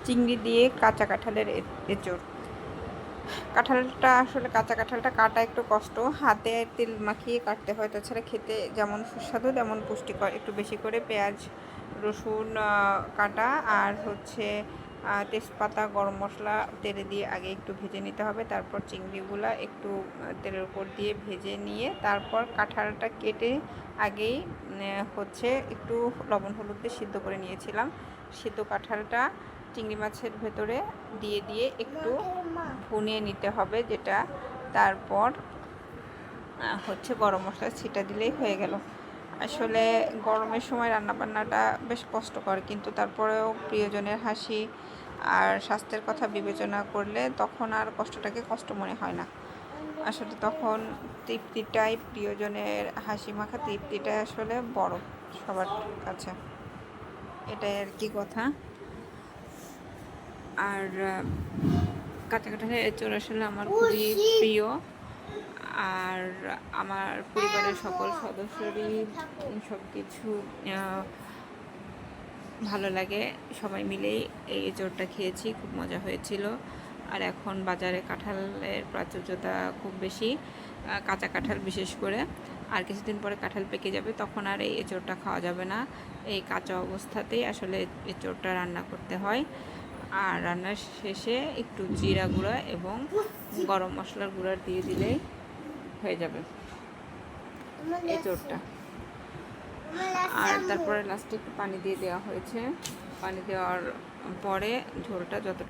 চিংড়ি দিয়ে কাঁচা কাঁঠালের এঁচড়। কাঁঠালটা আসলে কাঁচা কাঁঠালটা কাটা একটু কষ্ট, হাতে তেল মাখিয়ে কাটতে হয়, তাছাড়া খেতে যেমন সুস্বাদু তেমন পুষ্টিকর। একটু বেশি করে পেঁয়াজ রসুন কাটা আর হচ্ছে তেজপাতা গরম মশলা তেলে দিয়ে আগে একটু ভেজে নিতে হবে। তারপর চিংড়িগুলা একটু তেলের উপর দিয়ে ভেজে নিয়ে তারপর কাঁঠালটা কেটে আগেই হচ্ছে একটু লবণ হলুদ দিয়ে সিদ্ধ করে নিয়েছিলাম। সিদ্ধ কাঁঠালটা চিংড়ি মাছের ভেতরে দিয়ে একটু ভুনিয়ে নিতে হবে, যেটা তারপর হচ্ছে গরম মশলা ছিটা দিলেই হয়ে গেল। আসলে গরমের সময় রান্নাবান্নাটা বেশ কষ্টকর, কিন্তু তারপরেও প্রিয়জনের হাসি আর স্বাস্থ্যের কথা বিবেচনা করলে তখন আর কষ্টটাকে কষ্ট মনে হয় না। আসলে তখন তৃপ্তিটাই, প্রিয়জনের হাসি মাখা তৃপ্তিটাই আসলে বড় সবার কাছে, এটাই আর কি কথা। আর কাঁচা কাঁঠালের এঁচড় আসলে আমার খুবই প্রিয়, আর আমার পরিবারের সকল সদস্যরই সব কিছু ভালো লাগে। সবাই মিলেই এই এঁচড়টা খেয়েছি, খুব মজা হয়েছিল। আর এখন বাজারে কাঁঠালের প্রাচুর্যতা খুব বেশি, কাঁচা কাঁঠাল বিশেষ করে। আর কিছুদিন পরে কাঁঠাল পেকে যাবে, তখন আর এই এঁচড়টা খাওয়া যাবে না। এই কাঁচা অবস্থাতেই আসলে এঁচড়টা রান্না করতে হয়। আর রান্নার শেষে একটু জিরা গুঁড়া এবং গরম মশলার গুঁড়া দিয়ে দিলেই হয়ে যাবে এঁচড়টা। আর তারপরে লাস্টে একটু পানি দিয়ে দেওয়া হয়েছে। পানি দেওয়ার পরে ঝোলটা যতটুকু